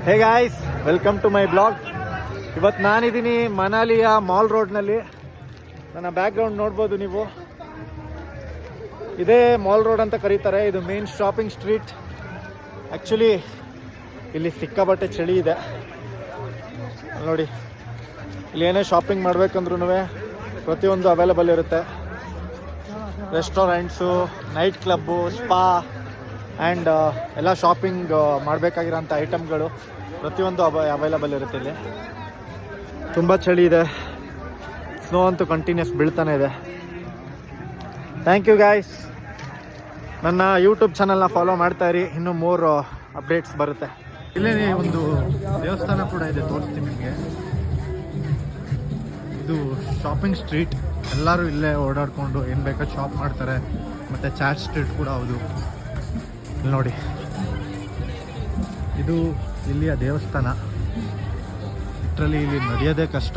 Hey guys, welcome to my blog. ಇವತ್ತು ನಾನಿದ್ದೀನಿ ಮನಾಲಿಯ mall ರೋಡ್ನಲ್ಲಿ. ನನ್ನ ಬ್ಯಾಕ್ಗ್ರೌಂಡ್ ನೋಡ್ಬೋದು ನೀವು. ಇದೇ ಮಾಲ್ ರೋಡ್ ಅಂತ ಕರೀತಾರೆ. ಇದು ಮೇನ್ ಶಾಪಿಂಗ್ ಸ್ಟ್ರೀಟ್. ಆ್ಯಕ್ಚುಲಿ ಇಲ್ಲಿ ಸಿಕ್ಕಾಪಟ್ಟೆ ಚಳಿ ಇದೆ ನೋಡಿ. ಇಲ್ಲಿ ಏನೇ ಶಾಪಿಂಗ್ ಮಾಡ್ಬೇಕಂದ್ರೂ ಪ್ರತಿಯೊಂದು ಅವೈಲಬಲ್ ಇರುತ್ತೆ. Restaurants, night club, spa and ಎಲ್ಲ ಶಾಪಿಂಗ್ ಮಾಡಬೇಕಾಗಿರೋಂಥ ಐಟಮ್ಗಳು ಪ್ರತಿಯೊಂದು ಅವೈಲಬಲ್ ಇರುತ್ತೆ ಇಲ್ಲಿ. ತುಂಬ ಚಳಿ ಇದೆ. ಸ್ನೋ ಅಂತೂ ಕಂಟಿನ್ಯೂಸ್ ಬೀಳ್ತಾನೆ ಇದೆ. Thank you guys. ನನ್ನ ಯೂಟ್ಯೂಬ್ ಚಾನಲ್ನ ಫಾಲೋ ಮಾಡ್ತಾಯಿರಿ, ಇನ್ನೂ ಮೂರು ಅಪ್ಡೇಟ್ಸ್ ಬರುತ್ತೆ. ಇಲ್ಲೇ ಒಂದು ದೇವಸ್ಥಾನ ಕೂಡ ಇದೆ, ತೋರಿಸ್ತೀನಿ ನಿಮಗೆ. ಇದು ಶಾಪಿಂಗ್ ಸ್ಟ್ರೀಟ್. ಎಲ್ಲರೂ ಇಲ್ಲೇ ಓಡಾಡಿಕೊಂಡು ಏನು ಬೇಕಾದ ಶಾಪ್ ಮಾಡ್ತಾರೆ. ಮತ್ತು ಚಾಟ್ ಸ್ಟ್ರೀಟ್ ಕೂಡ ಹೌದು. ಇಲ್ಲಿ ನೋಡಿ, ಇದು ಇಲ್ಲಿಯ ದೇವಸ್ಥಾನ. ಲಿಟ್ರಲಿ ಇಲ್ಲಿ ನಡೆಯೋದೇ ಕಷ್ಟ.